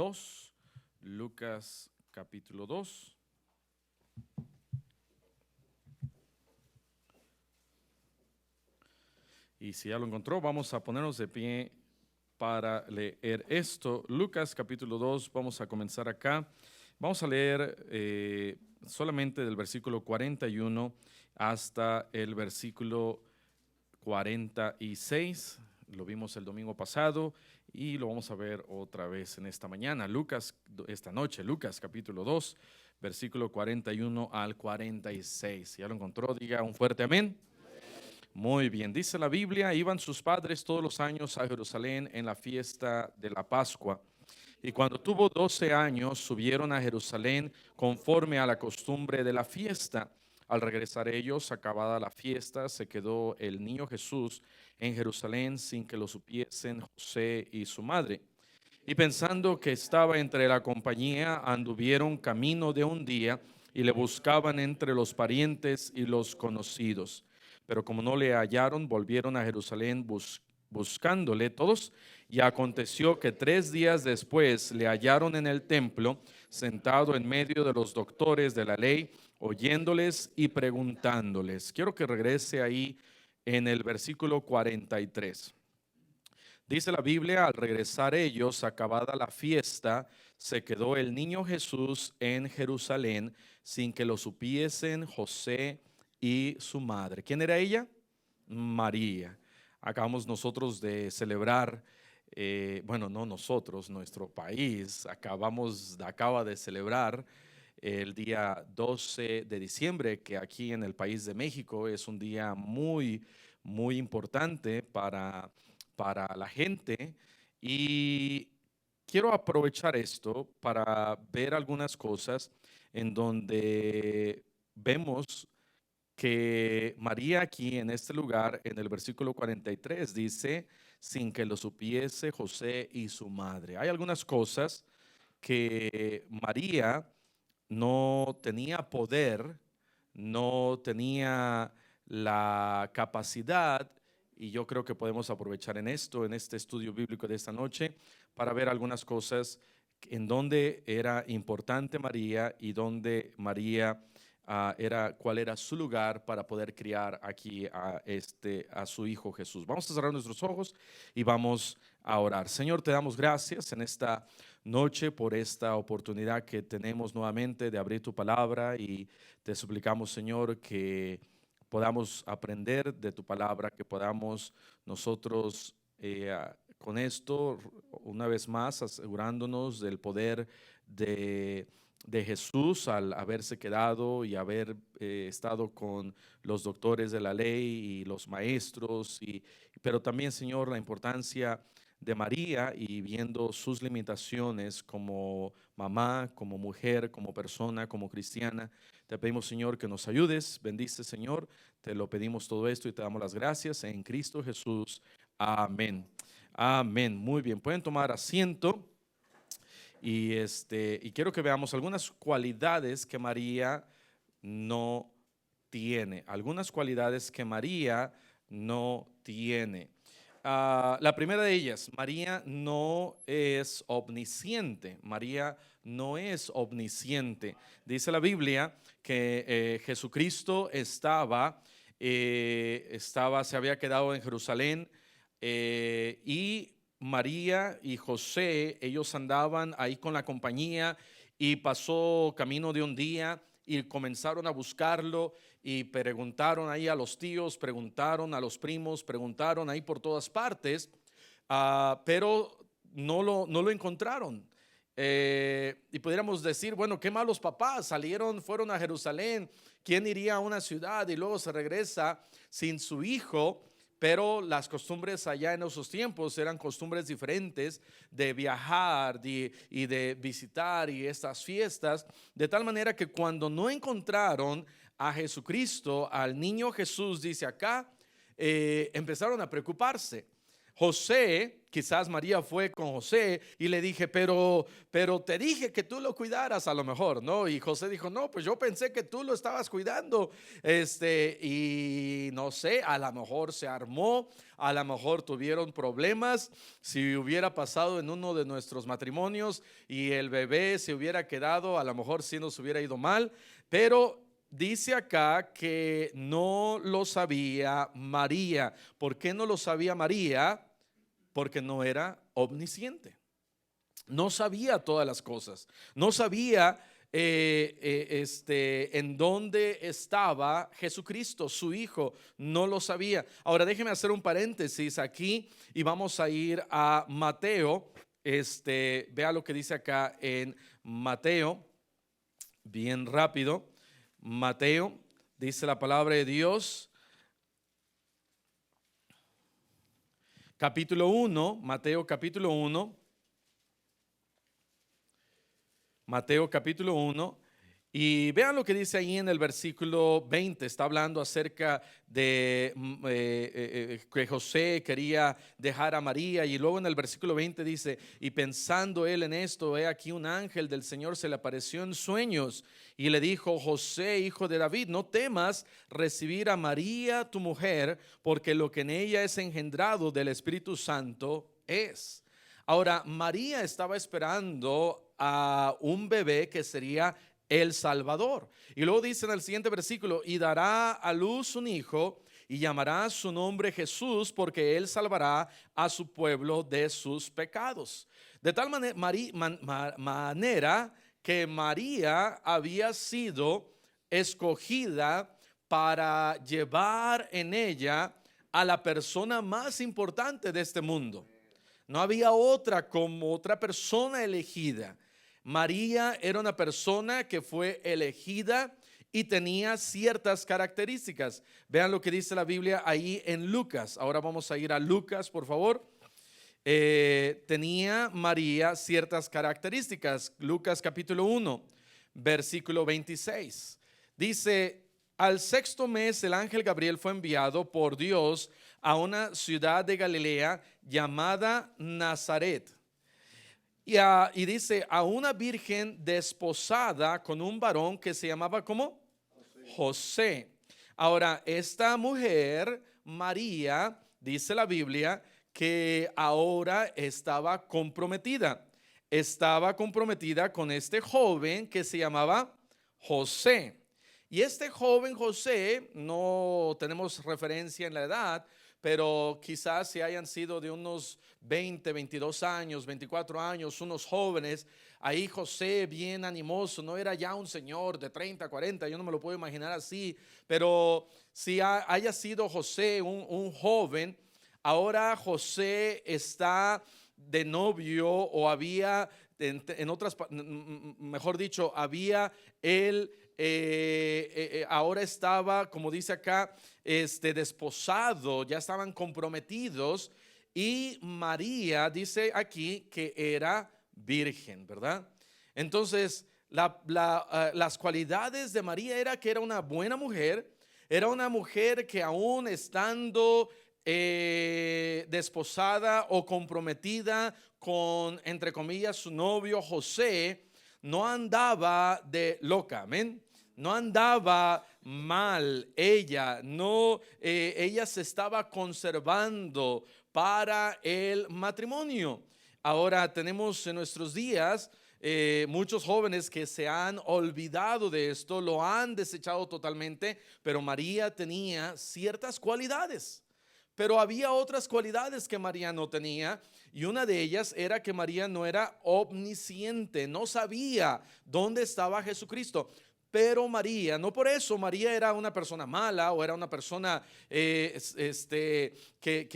2, Lucas capítulo 2. Y si ya lo encontró, vamos a ponernos de pie para leer esto. Lucas capítulo 2, vamos a comenzar acá. Vamos a leer solamente del versículo 41 hasta el versículo 46. Lo vimos el domingo pasado y lo vamos a ver otra vez en esta mañana. Esta noche, Lucas capítulo 2, versículo 41 al 46. Si ya lo encontró, diga un fuerte amén. Muy bien, dice la Biblia: iban sus padres todos los años a Jerusalén en la fiesta de la Pascua. Y cuando tuvo 12 años, subieron a Jerusalén conforme a la costumbre de la fiesta. Al regresar ellos, acabada la fiesta, se quedó el niño Jesús en Jerusalén sin que lo supiesen José y su madre. Y pensando que estaba entre la compañía, anduvieron camino de un día y le buscaban entre los parientes y los conocidos. Pero como no le hallaron, volvieron a Jerusalén buscándole todos. Y aconteció que 3 días después le hallaron en el templo, sentado en medio de los doctores de la ley, oyéndoles y preguntándoles. Quiero que regrese ahí en el versículo 43. Dice la Biblia: al regresar ellos, acabada la fiesta, se quedó el niño Jesús en Jerusalén sin que lo supiesen José y su madre. ¿Quién era ella? María. Acabamos nosotros de celebrar, no nosotros, nuestro país, acaba de celebrar el día 12 de diciembre, que aquí en el país de México es un día muy, muy importante para la gente. Y quiero aprovechar esto para ver algunas cosas en donde vemos que María aquí en este lugar, en el versículo 43, dice: sin que lo supiese José y su madre. Hay algunas cosas que María no tenía poder, no tenía la capacidad, y yo creo que podemos aprovechar en este estudio bíblico de esta noche, para ver algunas cosas en donde era importante María y donde María cuál era su lugar para poder criar aquí a su hijo Jesús. Vamos a cerrar nuestros ojos y vamos a orar. Señor, te damos gracias en esta noche por esta oportunidad que tenemos nuevamente de abrir tu palabra, y te suplicamos, Señor, que podamos aprender de tu palabra, que podamos nosotros con esto una vez más asegurándonos del poder de Jesús al haberse quedado y haber estado con los doctores de la ley y los maestros, pero también, Señor, la importancia de María y viendo sus limitaciones como mamá, como mujer, como persona, como cristiana. Te pedimos, Señor, que nos ayudes. Bendice, Señor. Te lo pedimos todo esto y te damos las gracias en Cristo Jesús. Amén. Amén. Muy bien, pueden tomar asiento. Y quiero que veamos algunas cualidades que María no tiene. Algunas cualidades que María no tiene. La primera de ellas: María no es omnisciente. María no es omnisciente. Dice la Biblia que Jesucristo se había quedado en Jerusalén, y María y José, ellos andaban ahí con la compañía, y pasó camino de un día y comenzaron a buscarlo y preguntaron ahí a los tíos, preguntaron a los primos, preguntaron ahí por todas partes, pero no lo encontraron. Y pudiéramos decir, bueno, qué malos papás, fueron a Jerusalén. ¿Quién iría a una ciudad y luego se regresa sin su hijo? Pero las costumbres allá en esos tiempos eran costumbres diferentes de viajar y de visitar y estas fiestas, de tal manera que cuando no encontraron a Jesucristo, al niño Jesús, dice acá, empezaron a preocuparse. José, quizás María fue con José y le dije, pero te dije que tú lo cuidaras a lo mejor, ¿no? Y José dijo, no, pues yo pensé que tú lo estabas cuidando. Y no sé, a lo mejor se armó, a lo mejor tuvieron problemas. Si hubiera pasado en uno de nuestros matrimonios y el bebé se hubiera quedado, a lo mejor sí nos hubiera ido mal, pero dice acá que no lo sabía María. ¿Por qué no lo sabía María? Porque no era omnisciente, no sabía todas las cosas, no sabía en dónde estaba Jesucristo, su hijo, no lo sabía. Ahora déjeme hacer un paréntesis aquí y vamos a ir a Mateo. Vea lo que dice acá en Mateo, bien rápido. Mateo, dice la palabra de Dios. Capítulo 1, Mateo capítulo 1, Mateo capítulo 1, y vean lo que dice ahí en el versículo 20. Está hablando acerca de que José quería dejar a María, y luego en el versículo 20 dice, y pensando él en esto, he aquí un ángel del Señor se le apareció en sueños y le dijo, José, hijo de David, no temas recibir a María tu mujer, porque lo que en ella es engendrado del Espíritu Santo es. Ahora, María estaba esperando a un bebé que sería el Salvador. Y luego dice en el siguiente versículo, y dará a luz un hijo y llamará su nombre Jesús, porque él salvará a su pueblo de sus pecados. De tal manera que María había sido escogida para llevar en ella a la persona más importante de este mundo. No había otra como otra persona elegida. María era una persona que fue elegida y tenía ciertas características. Vean lo que dice la Biblia ahí en Lucas. Ahora vamos a ir a Lucas, por favor. Tenía María ciertas características. Lucas capítulo 1, versículo 26. Dice, al sexto mes el ángel Gabriel fue enviado por Dios a una ciudad de Galilea llamada Nazaret. Y dice, a una virgen desposada con un varón que se llamaba ¿cómo? José. Ahora, esta mujer, María, dice la Biblia, que ahora estaba comprometida. Estaba comprometida con este joven que se llamaba José. Y este joven José, no tenemos referencia en la edad, pero quizás si hayan sido de unos 20, 22 años, 24 años, unos jóvenes. Ahí José bien animoso, no era ya un señor de 30, 40, yo no me lo puedo imaginar así, pero si haya sido José un joven, ahora José está de novio o había, en otras, mejor dicho, había él, ahora estaba, como dice acá, desposado, ya estaban comprometidos. Y María dice aquí que era virgen, ¿verdad? Entonces, las cualidades de María era que era una buena mujer, era una mujer que aún estando desposada o comprometida con, entre comillas, su novio José, no andaba de loca, amén. No andaba mal ella, no, ella se estaba conservando para el matrimonio. Ahora tenemos en nuestros días muchos jóvenes que se han olvidado de esto, lo han desechado totalmente, pero María tenía ciertas cualidades. Pero había otras cualidades que María no tenía, y una de ellas era que María no era omnisciente, no sabía dónde estaba Jesucristo. Pero María, no por eso María era una persona mala o era una persona que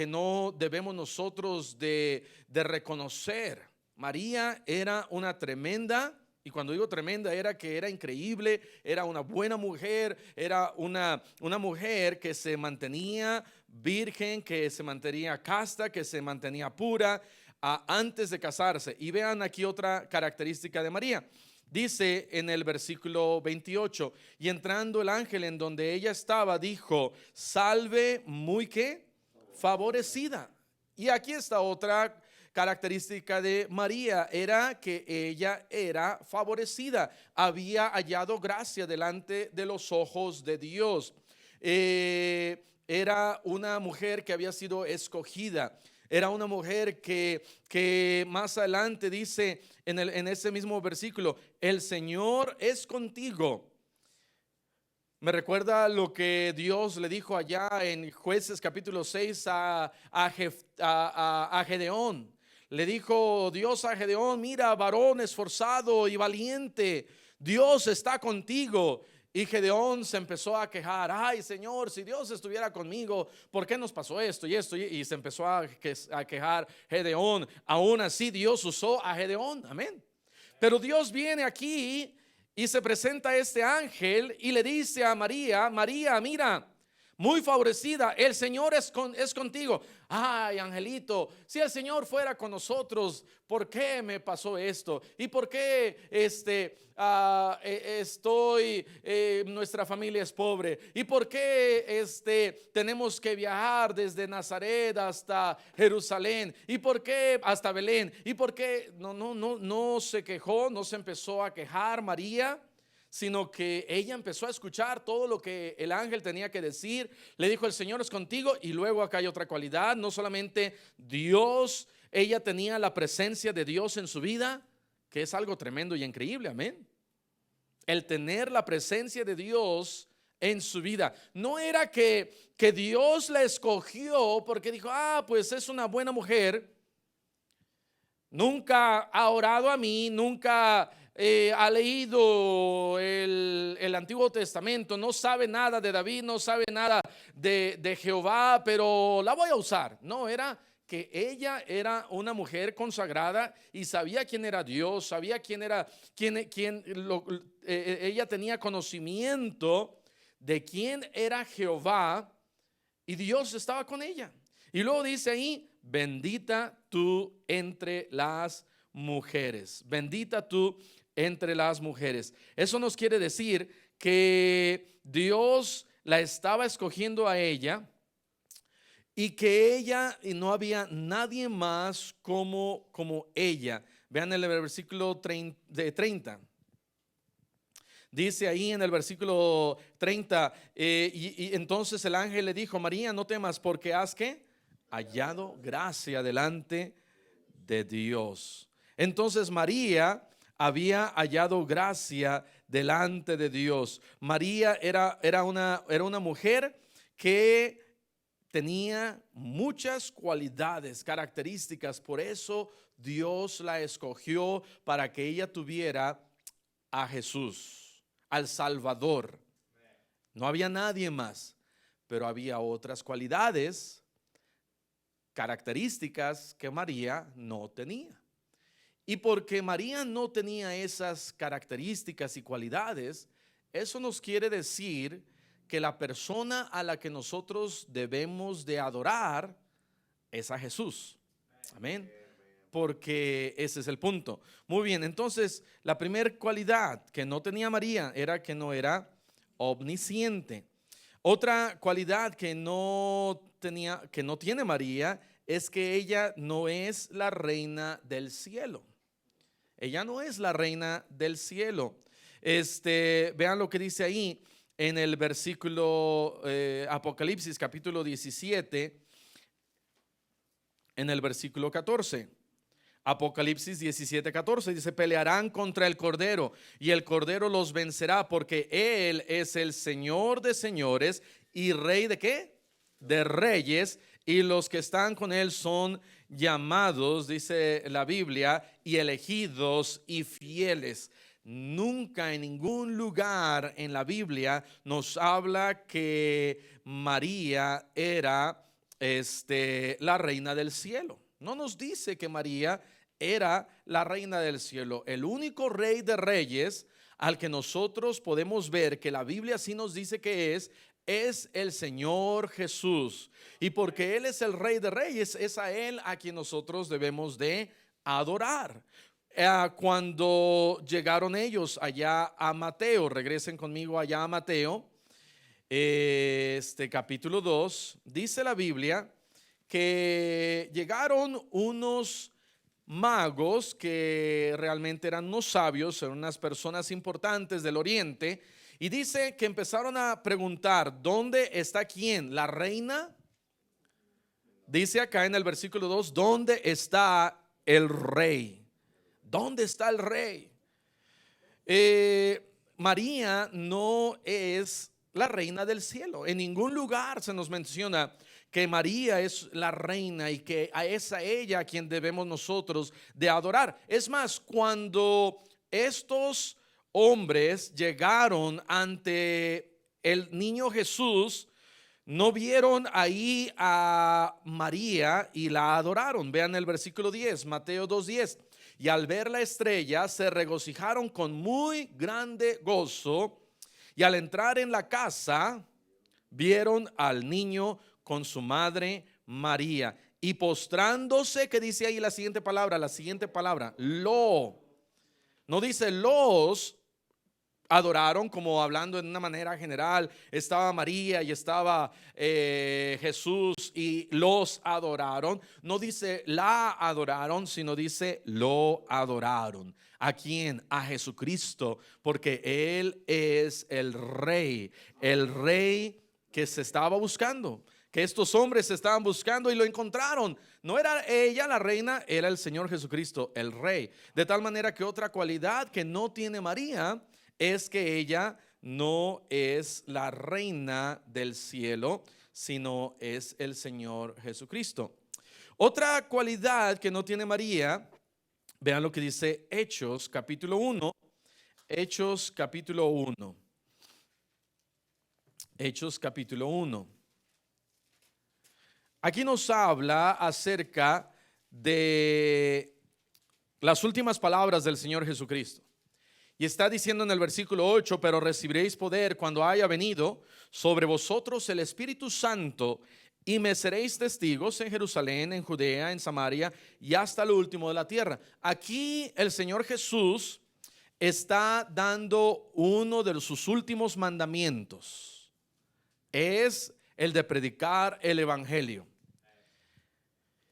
no debemos nosotros de reconocer. María era una tremenda, y cuando digo tremenda era que era increíble, era una buena mujer, era una mujer que se mantenía virgen, que se mantenía casta, que se mantenía pura antes de casarse. Y vean aquí otra característica de María. Dice en el versículo 28, y entrando el ángel en donde ella estaba, dijo, salve muy ¿qué? Favorecida. Y aquí está otra característica de María, era que ella era favorecida, había hallado gracia delante de los ojos de Dios. Era una mujer que había sido escogida. Era una mujer que más adelante dice en ese mismo versículo, el Señor es contigo. Me recuerda lo que Dios le dijo allá en Jueces capítulo 6 a Gedeón. Le dijo Dios a Gedeón, mira, varón esforzado y valiente, Dios está contigo. Y Gedeón se empezó a quejar, ay Señor, si Dios estuviera conmigo, ¿por qué nos pasó esto y esto? Y se empezó a quejar Gedeón. Aún así Dios usó a Gedeón, amén. Pero Dios viene aquí y se presenta este ángel y le dice a María, María, mira, muy favorecida, el Señor es contigo. Ay, angelito, si el Señor fuera con nosotros, ¿por qué me pasó esto? ¿Y por qué nuestra familia es pobre? ¿Y por qué tenemos que viajar desde Nazaret hasta Jerusalén? ¿Y por qué hasta Belén? ¿Y por qué no se quejó, no se empezó a quejar María? Sino que ella empezó a escuchar todo lo que el ángel tenía que decir. Le dijo, el Señor es contigo. Y luego acá hay otra cualidad, no solamente Dios, ella tenía la presencia de Dios en su vida, que es algo tremendo y increíble, amén. El tener la presencia de Dios en su vida. No era que Dios la escogió porque dijo, pues es una buena mujer, nunca ha orado a mí, nunca ha leído el Antiguo Testamento, no sabe nada de David, no sabe nada de Jehová, pero la voy a usar. No, era que ella era una mujer consagrada y sabía quién era Dios, sabía quién era, ella tenía conocimiento de quién era Jehová y Dios estaba con ella. Y luego dice ahí, bendita tú entre las mujeres, bendita tú entre las mujeres. Eso nos quiere decir que Dios la estaba escogiendo a ella y que ella, y no había nadie más como ella. Vean el versículo 30. Dice ahí en el versículo 30, y entonces el ángel le dijo, María, no temas porque has ¿qué? Hallado gracia delante de Dios. Entonces María había hallado gracia delante de Dios. María era una mujer que tenía muchas cualidades, características. Por eso Dios la escogió para que ella tuviera a Jesús, al Salvador. No había nadie más, pero había otras cualidades, características que María no tenía. Y porque María no tenía esas características y cualidades, eso nos quiere decir que la persona a la que nosotros debemos de adorar es a Jesús. Amén. Porque ese es el punto. Muy bien, entonces la primera cualidad que no tenía María era que no era omnisciente. Otra cualidad que no tiene María es que ella no es la reina del cielo. Ella no es la reina del cielo. Vean lo que dice ahí en el versículo Apocalipsis capítulo 17, en el versículo 14. Apocalipsis 17:14 dice, pelearán contra el Cordero y el Cordero los vencerá porque Él es el Señor de señores y Rey de ¿qué? De reyes, y los que están con Él son llamados, dice la Biblia, y elegidos y fieles. Nunca en ningún lugar en la Biblia nos habla que María era la reina del cielo. No nos dice que María era la reina del cielo. El único rey de reyes al que nosotros podemos ver que la Biblia sí nos dice que es el Señor Jesús. Y porque Él es el rey de reyes, es a Él a quien nosotros debemos de adorar. Cuando llegaron ellos allá a Mateo, regresen conmigo allá a Mateo, capítulo 2, dice la Biblia que llegaron unos magos que realmente eran unos sabios, eran unas personas importantes del oriente, y dice que empezaron a preguntar: ¿dónde está quién? ¿La reina? Dice acá en el versículo 2: ¿dónde está el rey? ¿Dónde está el rey? María no es la reina del cielo. En ningún lugar se nos menciona que María es la reina y que es a ella a quien debemos nosotros de adorar. Es más, cuando estos hombres llegaron ante el niño Jesús, no vieron ahí a María y la adoraron. Vean el versículo 10, Mateo 2:10. Y al ver la estrella se regocijaron con muy grande gozo, y al entrar en la casa vieron al niño con su madre María, y postrándose, que dice ahí la siguiente palabra, no dice los adoraron, como hablando en una manera general, estaba María y estaba Jesús y los adoraron. No dice la adoraron, sino dice lo adoraron. ¿A quién? A Jesucristo, porque Él es el rey que se estaba buscando, que estos hombres se estaban buscando y lo encontraron. No era ella la reina, era el Señor Jesucristo, el rey. De tal manera que otra cualidad que no tiene María es que ella no es la reina del cielo, sino es el Señor Jesucristo. Otra cualidad que no tiene María, vean lo que dice Hechos capítulo 1. Hechos capítulo 1. Hechos capítulo 1. Aquí nos habla acerca de las últimas palabras del Señor Jesucristo. Y está diciendo en el versículo 8: pero recibiréis poder cuando haya venido sobre vosotros el Espíritu Santo, y me seréis testigos en Jerusalén, en Judea, en Samaria y hasta lo último de la tierra. Aquí el Señor Jesús está dando uno de sus últimos mandamientos. Es el de predicar el evangelio.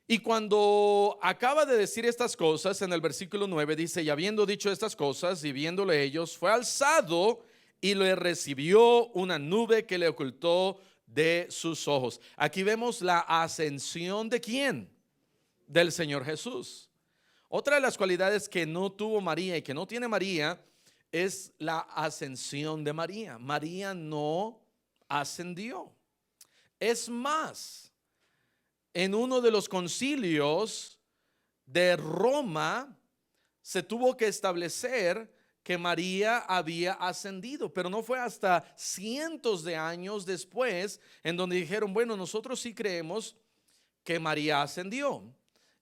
Y cuando acaba de decir estas cosas, en el versículo 9 dice: y habiendo dicho estas cosas y viéndole ellos, fue alzado y le recibió una nube que le ocultó de sus ojos. Aquí vemos la ascensión ¿de quién? Del Señor Jesús. Otra de las cualidades que no tuvo María y que no tiene María es la ascensión de María. María no ascendió. Es más, en uno de los concilios de Roma se tuvo que establecer que María había ascendido, pero no fue hasta cientos de años después en donde dijeron: bueno, nosotros sí creemos que María ascendió.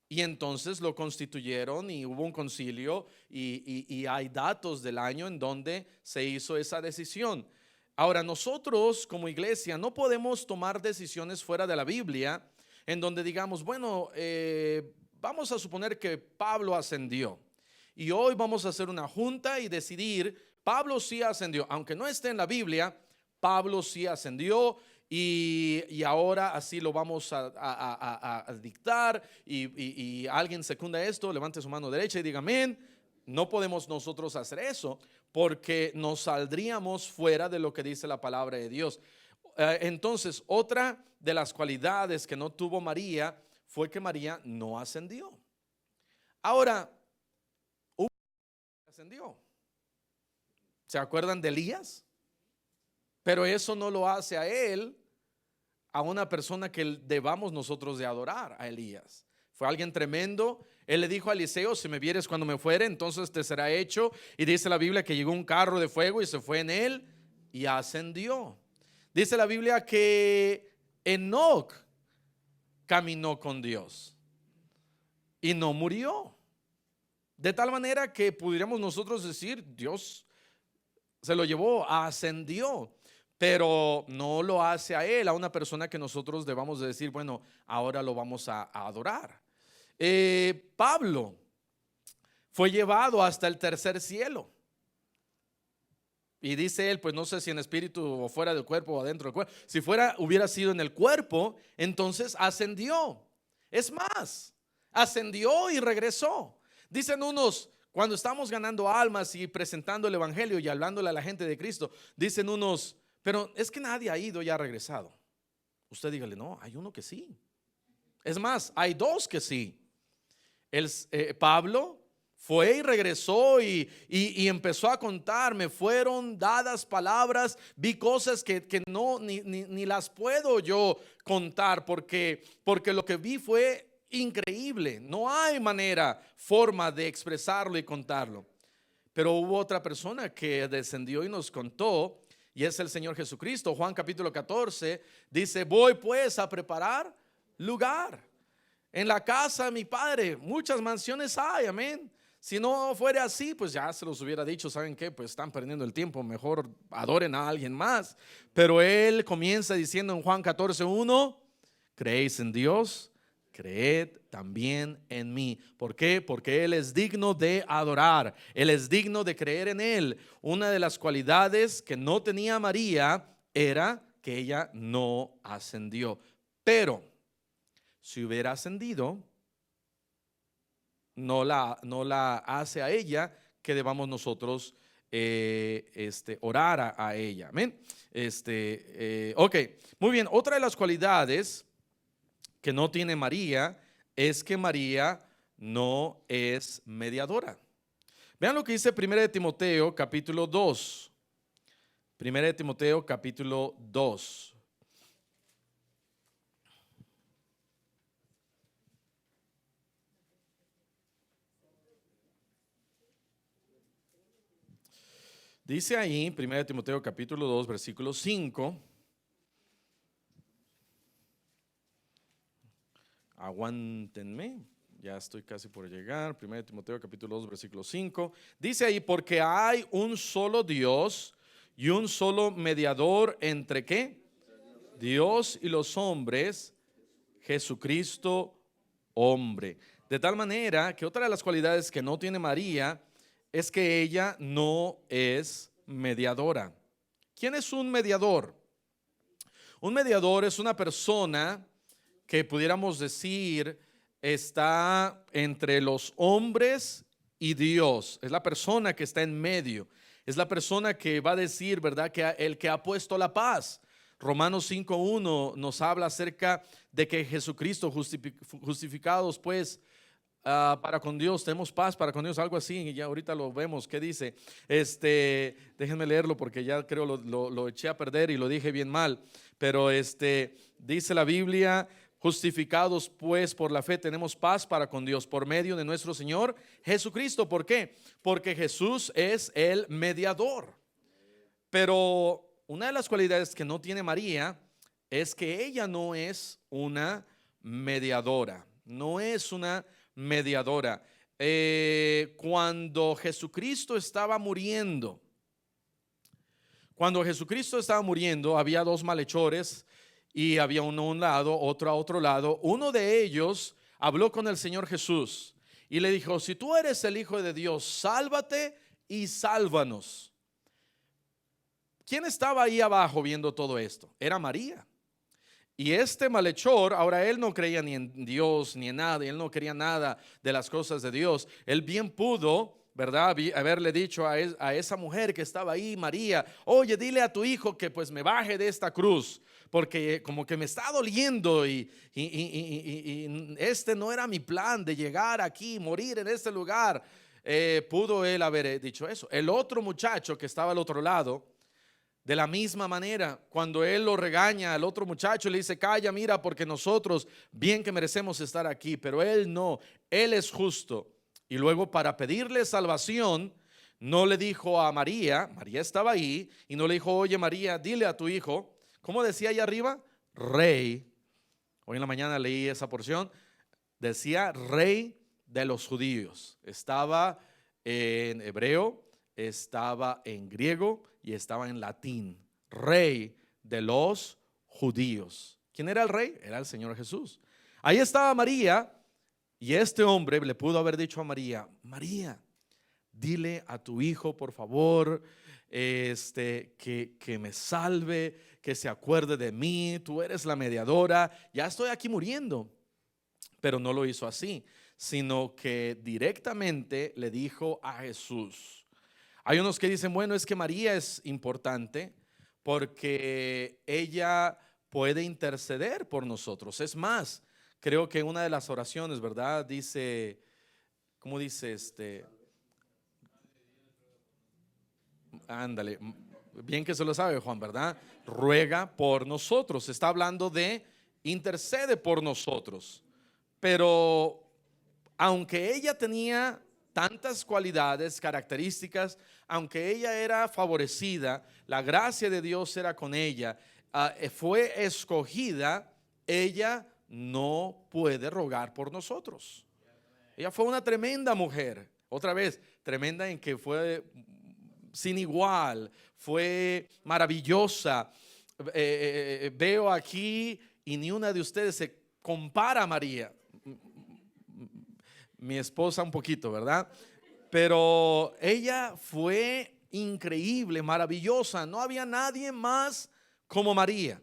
Y entonces lo constituyeron y hubo un concilio y hay datos del año en donde se hizo esa decisión. Ahora, nosotros como iglesia no podemos tomar decisiones fuera de la Biblia en donde digamos: bueno, vamos a suponer que Pablo ascendió y hoy vamos a hacer una junta y decidir: Pablo sí ascendió, aunque no esté en la Biblia, Pablo sí ascendió y ahora así lo vamos a dictar y alguien secunda esto, levante su mano derecha y diga amén. No podemos nosotros hacer eso porque nos saldríamos fuera de lo que dice la palabra de Dios. Entonces, otra de las cualidades que no tuvo María fue que María no ascendió. Ahora, ascendió. ¿Se acuerdan de Elías? Pero eso no lo hace a él a una persona que debamos nosotros de adorar, a Elías. Fue alguien tremendo. Él le dijo a Eliseo: si me vieres cuando me fuere, entonces te será hecho. Y dice la Biblia que llegó un carro de fuego y se fue en él y ascendió. Dice la Biblia que Enoc caminó con Dios y no murió. De tal manera que pudiéramos nosotros decir: Dios se lo llevó, ascendió, pero no lo hace a él, a una persona que nosotros debamos de decir: bueno, ahora lo vamos a adorar. Pablo fue llevado hasta el tercer cielo. Y dice él, pues no sé si en espíritu o fuera del cuerpo o adentro del cuerpo. Si hubiera sido en el cuerpo, entonces ascendió. Es más, ascendió y regresó. Dicen unos, cuando estamos ganando almas y presentando el evangelio y hablándole a la gente de Cristo, dicen unos, pero es que nadie ha ido y ha regresado. Usted dígale, no, hay uno que sí. Es más, hay dos que sí. Pablo fue y regresó y empezó a contar. Me fueron dadas palabras, vi cosas que no ni las puedo yo contar porque lo que vi fue increíble. No hay forma de expresarlo y contarlo. Pero hubo otra persona que descendió y nos contó, y es el Señor Jesucristo. Juan capítulo 14 dice: voy pues a preparar lugar. En la casa de mi Padre muchas mansiones hay, amén. Si no fuera así, pues ya se los hubiera dicho. ¿Saben qué? Pues están perdiendo el tiempo, mejor adoren a alguien más. Pero él comienza diciendo en Juan 14:1: ¿creéis en Dios? Creed también en mí. ¿Por qué? Porque Él es digno de adorar. Él es digno de creer en Él. Una de las cualidades que no tenía María era que ella no ascendió. Pero si hubiera ascendido, no la hace a ella que debamos nosotros orar a ella. Amén. Ok, muy bien. Otra de las cualidades que no tiene María es que María no es mediadora. Vean lo que dice 1 de Timoteo capítulo 2. 1 de Timoteo capítulo 2. Dice ahí, 1 de Timoteo capítulo 2, versículo 5. Aguántenme, ya estoy casi por llegar. 1 de Timoteo capítulo 2, versículo 5. Dice ahí: porque hay un solo Dios y un solo mediador entre ¿qué? Dios y los hombres, Jesucristo hombre. De tal manera que otra de las cualidades que no tiene María es que ella no es mediadora. ¿Quién es un mediador? Un mediador es una persona que pudiéramos decir está entre los hombres y Dios. Es la persona que está en medio. Es la persona que va a decir, ¿verdad?, que el que ha puesto la paz. Romanos 5:1 nos habla acerca de que Jesucristo, justificados pues para con Dios, tenemos paz para con Dios, algo así, y ya ahorita lo vemos. ¿Qué dice? Déjenme leerlo porque ya creo lo eché a perder y lo dije bien mal. Pero dice la Biblia: justificados pues por la fe tenemos paz para con Dios por medio de nuestro Señor Jesucristo. ¿Por qué? Porque Jesús es el mediador. Pero una de las cualidades que no tiene María es que ella no es una mediadora. No es una mediadora. Cuando Jesucristo estaba muriendo, había dos malhechores y había uno a un lado, otro a otro lado. Uno de ellos habló con el Señor Jesús y le dijo: si tú eres el Hijo de Dios, sálvate y sálvanos. ¿Quién estaba ahí abajo viendo todo esto? Era María. Y este malhechor, ahora él no creía ni en Dios ni en nada, él no quería nada de las cosas de Dios. Él bien pudo, ¿verdad?, haberle dicho a esa mujer que estaba ahí, María: oye, dile a tu hijo que pues me baje de esta cruz, porque como que me está doliendo y no era mi plan de llegar aquí, morir en este lugar. Pudo él haber dicho eso. El otro muchacho que estaba al otro lado, de la misma manera, cuando él lo regaña al otro muchacho, le dice: calla, mira, porque nosotros bien que merecemos estar aquí. Pero él no, él es justo. Y luego, para pedirle salvación, no le dijo a María estaba ahí, y no le dijo: oye María, dile a tu hijo, ¿cómo decía ahí arriba? Rey. Hoy en la mañana leí esa porción, decía Rey de los judíos. Estaba en hebreo, estaba en griego y estaba en latín. Rey de los judíos. ¿Quién era el rey? Era el Señor Jesús. Ahí estaba María, y este hombre le pudo haber dicho a María: María, dile a tu hijo, por favor, que me salve, que se acuerde de mí. Tú eres la mediadora. Ya estoy aquí muriendo. Pero no lo hizo así, sino que directamente le dijo a Jesús. Hay unos que dicen, bueno, es que María es importante porque ella puede interceder por nosotros. Es más, creo que en una de las oraciones, ¿verdad? Dice, ¿cómo dice Ándale, bien que se lo sabe Juan, ¿verdad? Ruega por nosotros. Está hablando de intercede por nosotros. Pero aunque ella tenía tantas cualidades, características, aunque ella era favorecida, la gracia de Dios era con ella, fue escogida, ella no puede rogar por nosotros. Ella fue una tremenda mujer, otra vez, tremenda en que fue sin igual, fue maravillosa. Veo aquí y ni una de ustedes se compara a María. Mi esposa un poquito, ¿verdad? Pero ella fue increíble, maravillosa. No había nadie más como María.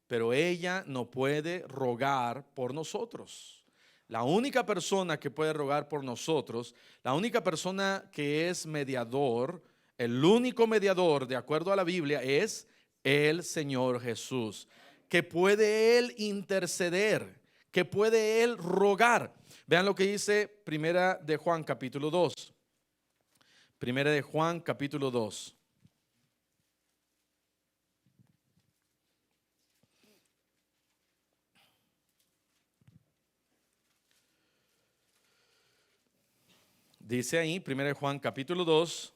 Pero ella no puede rogar por nosotros. La única persona que puede rogar por nosotros, la única persona que es mediador, el único mediador, de acuerdo a la Biblia, es el Señor Jesús. Que puede Él interceder, que puede Él rogar. Vean lo que dice Primera de Juan capítulo 2. Primera de Juan capítulo 2. Dice ahí, Primera de Juan capítulo 2,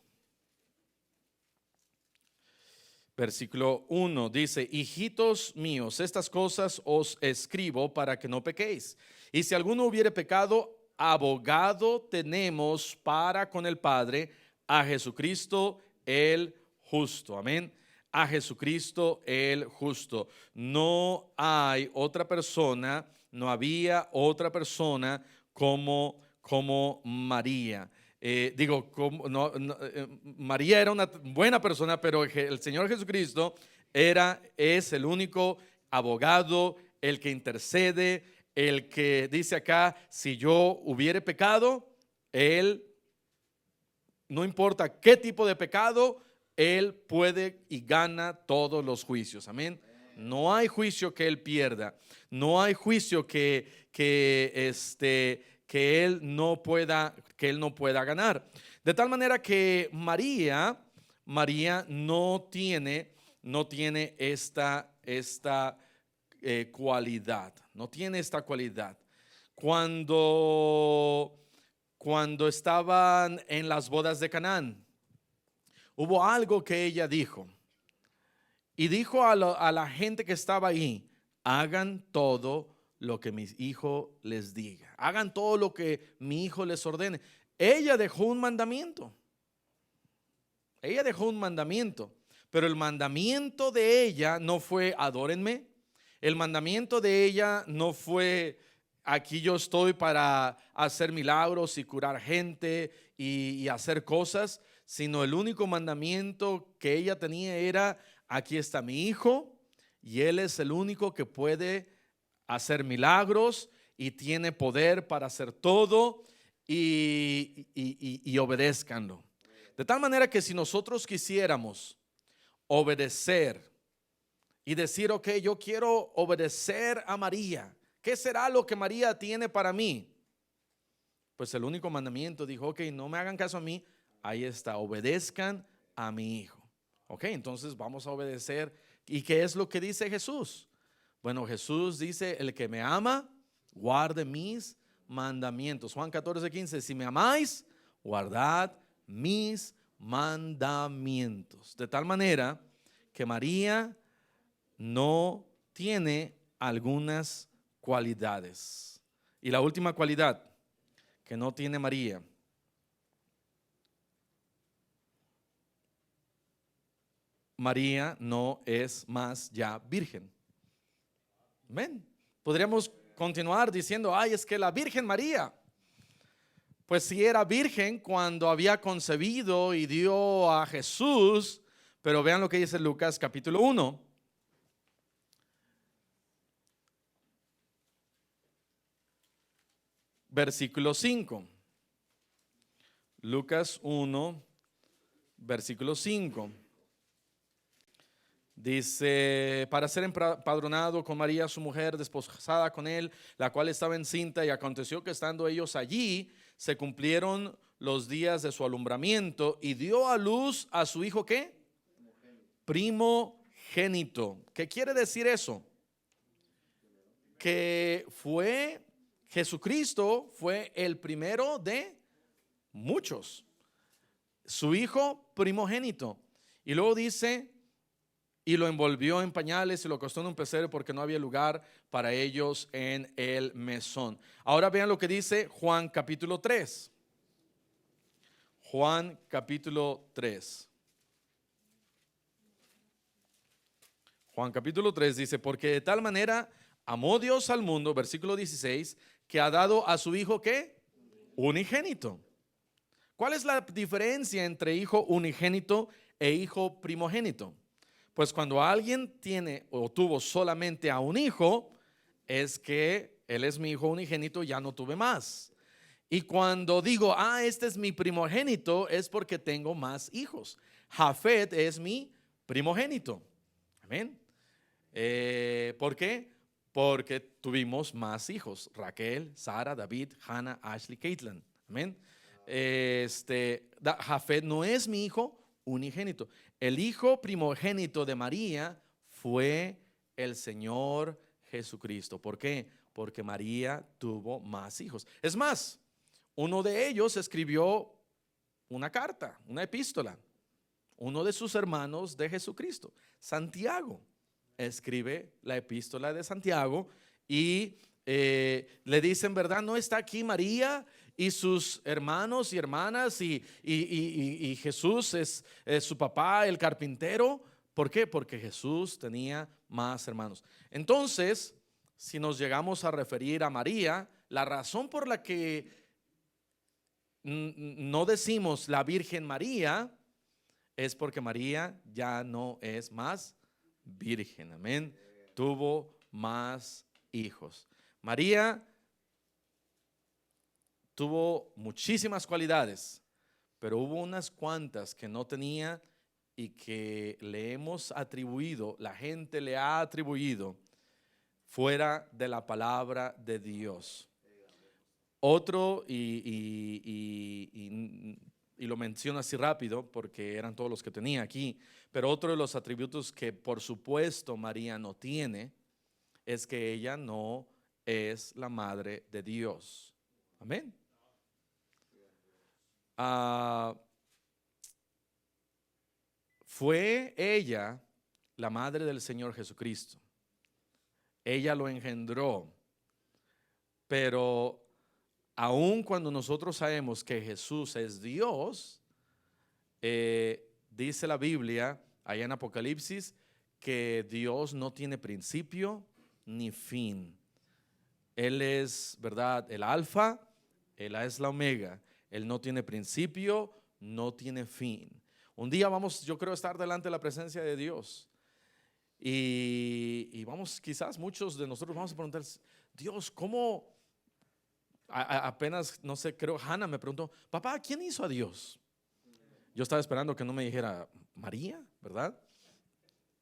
versículo 1, dice, hijitos míos, estas cosas os escribo para que no pequéis. Y si alguno hubiere pecado, abogado tenemos para con el Padre, a Jesucristo el justo. Amén. A Jesucristo el justo. No hay otra persona, no había otra persona como María. María era una buena persona, pero el Señor Jesucristo es el único abogado, el que intercede, el que dice acá, si yo hubiere pecado, Él, no importa qué tipo de pecado, Él puede y gana todos los juicios. Amén. No hay juicio que Él pierda. No hay juicio que Él no pueda ganar. De tal manera que María no tiene esta cualidad. No tiene esta cualidad. Cuando estaban en las bodas de Canaán, hubo algo que ella dijo. Y dijo a la gente que estaba ahí, hagan todo lo que mi hijo les diga. Hagan todo lo que mi hijo les ordene. Ella dejó un mandamiento. Ella dejó un mandamiento. Pero el mandamiento de ella no fue adórenme. El mandamiento de ella no fue aquí yo estoy para hacer milagros y curar gente y hacer cosas. Sino el único mandamiento que ella tenía era, aquí está mi hijo y él es el único que puede hacer milagros y tiene poder para hacer todo y obedézcanlo. De tal manera que si nosotros quisiéramos obedecer y decir, ok, yo quiero obedecer a María, ¿qué será lo que María tiene para mí? Pues el único mandamiento dijo, ok, no me hagan caso a mí, ahí está, obedezcan a mi hijo. Ok, entonces vamos a obedecer. ¿Y qué es lo que dice Jesús? Bueno, Jesús dice, el que me ama, guarde mis mandamientos. Juan 14:15, si me amáis, guardad mis mandamientos. De tal manera que María no tiene algunas cualidades. Y la última cualidad que no tiene María, María no es más ya virgen. Amén. Podríamos continuar diciendo, ay, es que la Virgen María, pues sí era virgen cuando había concebido y dio a Jesús, pero vean lo que dice Lucas capítulo 1. versículo 5. Lucas 1, versículo 5. Dice, para ser empadronado con María, su mujer, desposada con él, la cual estaba encinta, y aconteció que estando ellos allí, se cumplieron los días de su alumbramiento, y dio a luz a su hijo, ¿qué? Primogénito. ¿Qué quiere decir eso? Que Jesucristo fue el primero de muchos, su hijo primogénito. Y luego dice, y lo envolvió en pañales y lo acostó en un pesebre porque no había lugar para ellos en el mesón. Ahora vean lo que dice Juan capítulo 3. Juan capítulo 3. Juan capítulo 3 dice, porque de tal manera amó Dios al mundo, versículo 16, que ha dado a su hijo, ¿qué? Unigénito. ¿Cuál es la diferencia entre hijo unigénito e hijo primogénito? Pues cuando alguien tiene o tuvo solamente a un hijo, es que él es mi hijo unigénito, ya no tuve más. Y cuando digo, este es mi primogénito, es porque tengo más hijos. Jafet es mi primogénito. Amén. ¿Por qué? Porque tuvimos más hijos: Raquel, Sara, David, Hannah, Ashley, Caitlin. Amén. Jafet no es mi hijo unigénito. El hijo primogénito de María fue el Señor Jesucristo. ¿Por qué? Porque María tuvo más hijos. Es más, uno de ellos escribió una carta, una epístola. Uno de sus hermanos de Jesucristo, Santiago, escribe la epístola de Santiago y le dicen, ¿verdad? No está aquí María y sus hermanos y hermanas y Jesús es su papá, el carpintero. ¿Por qué? Porque Jesús tenía más hermanos. Entonces, si nos llegamos a referir a María, la razón por la que no decimos la Virgen María es porque María ya no es más virgen. Amén. Tuvo más hijos. María tuvo muchísimas cualidades, pero hubo unas cuantas que no tenía y que le hemos atribuido, la gente le ha atribuido fuera de la palabra de Dios. Otro, y lo menciono así rápido porque eran todos los que tenía aquí, pero otro de los atributos que por supuesto María no tiene es que ella no es la madre de Dios. Amén. Fue ella la madre del Señor Jesucristo. Ella lo engendró, pero aun cuando nosotros sabemos que Jesús es Dios, dice la Biblia allá en Apocalipsis que Dios no tiene principio ni fin. Él es, ¿verdad?, el alfa, Él es la omega. Él no tiene principio, no tiene fin. Un día vamos, yo creo, a estar delante de la presencia de Dios y vamos, quizás muchos de nosotros vamos a preguntar, Dios, ¿cómo? Apenas, no sé, creo Hannah me preguntó, papá, ¿quién hizo a Dios? Yo estaba esperando que no me dijera María, ¿verdad?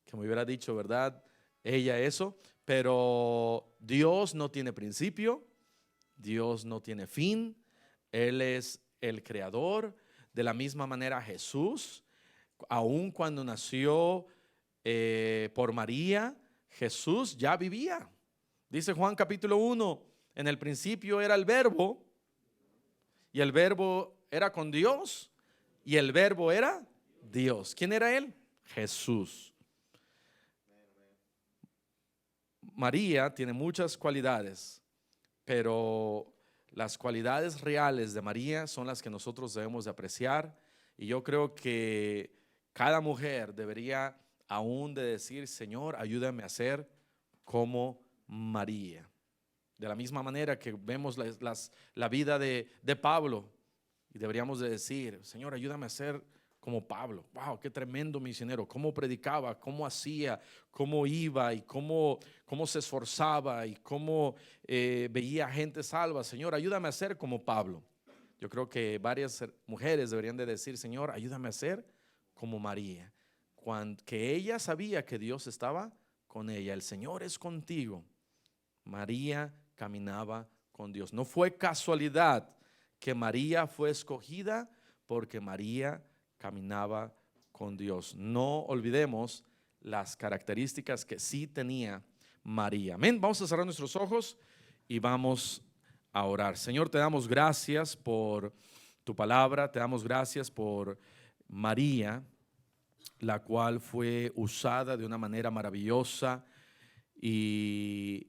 Que me hubiera dicho, ¿verdad?, ella eso. Pero Dios no tiene principio, Dios no tiene fin. Él es el creador. De la misma manera Jesús, aun cuando nació por María, Jesús ya vivía. Dice Juan capítulo 1, en el principio era el verbo, y el verbo era con Dios, y el verbo era Dios. ¿Quién era él? Jesús. María tiene muchas cualidades, pero las cualidades reales de María son las que nosotros debemos de apreciar. Y yo creo que cada mujer debería aún de decir, Señor, ayúdame a ser como María. De la misma manera que vemos la vida de Pablo, y deberíamos de decir, Señor, ayúdame a ser como Pablo. Wow, qué tremendo misionero, cómo predicaba, cómo hacía, cómo iba y cómo se esforzaba y cómo veía gente salva. Señor, ayúdame a ser como Pablo. Yo creo que varias mujeres deberían de decir, Señor, ayúdame a ser como María, que ella sabía que Dios estaba con ella. El Señor es contigo. María caminaba con Dios. No fue casualidad que María fue escogida, porque María caminaba con Dios. No olvidemos las características que sí tenía María. Amén. Vamos a cerrar nuestros ojos y vamos a orar. Señor, te damos gracias por tu palabra, te damos gracias por María, la cual fue usada de una manera maravillosa, y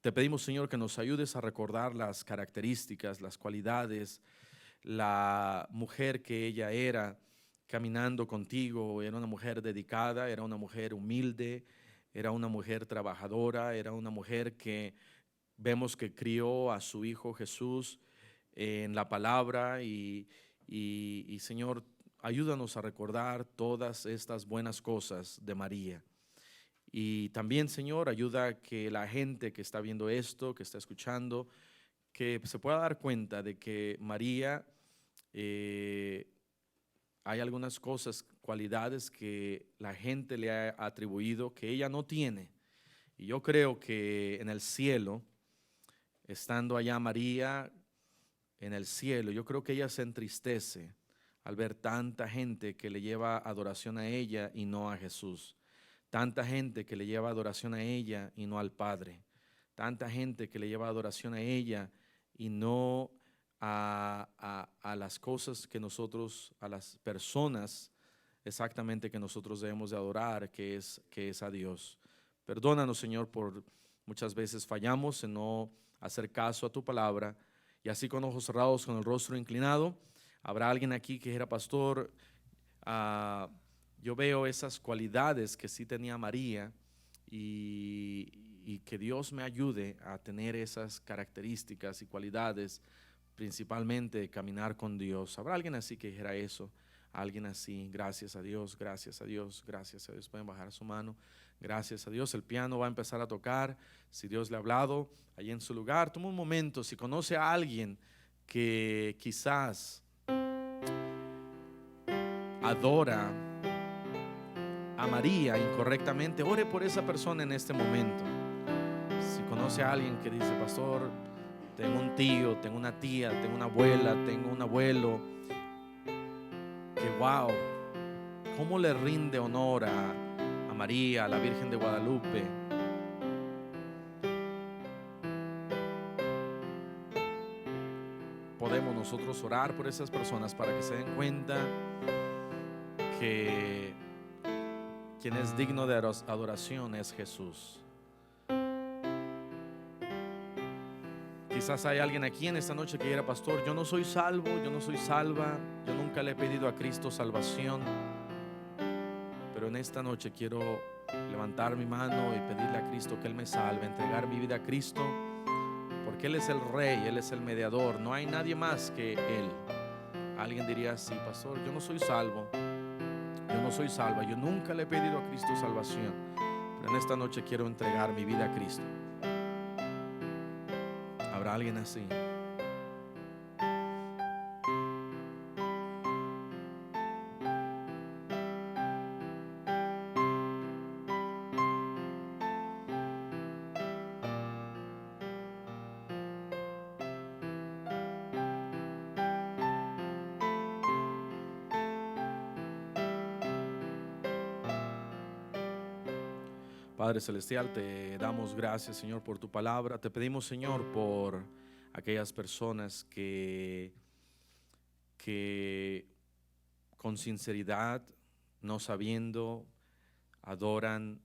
te pedimos, Señor, que nos ayudes a recordar las características, las cualidades, la mujer que ella era caminando contigo. Era una mujer dedicada, era una mujer humilde, era una mujer trabajadora, era una mujer que vemos que crió a su hijo Jesús en la palabra, y Señor, ayúdanos a recordar todas estas buenas cosas de María. Y también, Señor, ayuda a que la gente que está viendo esto, que está escuchando, que se pueda dar cuenta de que María, hay algunas cosas, cualidades que la gente le ha atribuido que ella no tiene. Y yo creo que en el cielo, estando allá María en el cielo, yo creo que ella se entristece al ver tanta gente que le lleva adoración a ella y no a Jesús. Tanta gente que le lleva adoración a ella y no al Padre. Tanta gente que le lleva adoración a ella y no a las cosas que nosotros, a las personas exactamente que nosotros debemos de adorar, que es a Dios. Perdónanos, Señor, por muchas veces fallamos en no hacer caso a tu palabra, y así con ojos cerrados, con el rostro inclinado. Habrá alguien aquí que era pastor. Yo veo esas cualidades que sí tenía María, y que Dios me ayude a tener esas características y cualidades, principalmente caminar con Dios. ¿Habrá alguien así que dijera eso? Alguien así, gracias a Dios, gracias a Dios, gracias a Dios. Pueden bajar su mano. Gracias a Dios. El piano va a empezar a tocar. Si Dios le ha hablado allí en su lugar, toma un momento. Si conoce a alguien que quizás adora a María incorrectamente, ore por esa persona en este momento. Si conoce a alguien que dice, pastor, tengo un tío, tengo una tía, tengo una abuela, tengo un abuelo, que wow, cómo le rinde honor a María, a la Virgen de Guadalupe. Podemos nosotros orar por esas personas para que se den cuenta que quien es digno de adoración es Jesús. Quizás hay alguien aquí en esta noche que diga, pastor, yo no soy salvo, yo no soy salva, yo nunca le he pedido a Cristo salvación, pero en esta noche quiero levantar mi mano y pedirle a Cristo que Él me salve, entregar mi vida a Cristo, porque Él es el Rey, Él es el mediador, no hay nadie más que Él. Alguien diría, sí, pastor, yo no soy salvo, yo no soy salva, yo nunca le he pedido a Cristo salvación, pero en esta noche quiero entregar mi vida a Cristo. ¿Habrá alguien así? Padre Celestial, te damos gracias, Señor, por tu palabra. Te pedimos, Señor, por aquellas personas que con sinceridad, no sabiendo, adoran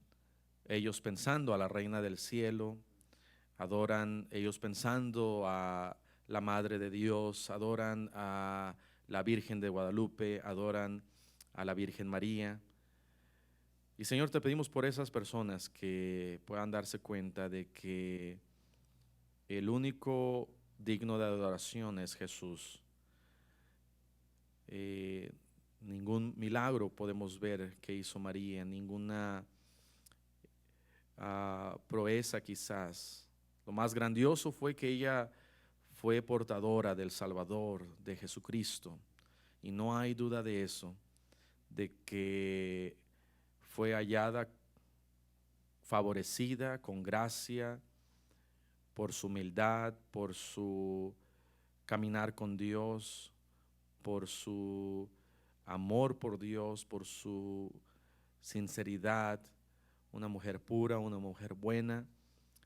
ellos pensando a la Reina del Cielo, adoran ellos pensando a la Madre de Dios, adoran a la Virgen de Guadalupe, adoran a la Virgen María. Y Señor, te pedimos por esas personas que puedan darse cuenta de que el único digno de adoración es Jesús. Ningún milagro podemos ver que hizo María, ninguna proeza quizás. Lo más grandioso fue que ella fue portadora del Salvador, de Jesucristo. Y no hay duda de eso, de que fue hallada, favorecida con gracia por su humildad, por su caminar con Dios, por su amor por Dios, por su sinceridad, una mujer pura, una mujer buena.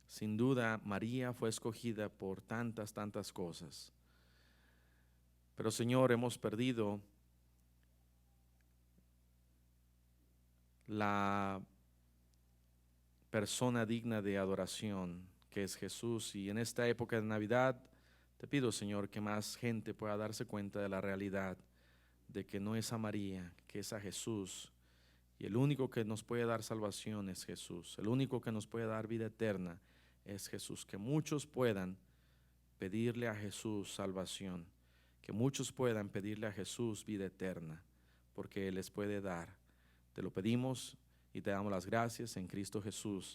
Sin duda, María fue escogida por tantas, tantas cosas. Pero Señor, hemos perdido la persona digna de adoración, que es Jesús. Y en esta época de Navidad, te pido, Señor, que más gente pueda darse cuenta de la realidad, de que no es a María, que es a Jesús. Y el único que nos puede dar salvación es Jesús. El único que nos puede dar vida eterna es Jesús. Que muchos puedan pedirle a Jesús salvación. Que muchos puedan pedirle a Jesús vida eterna, porque Él les puede dar. Te lo pedimos y te damos las gracias en Cristo Jesús.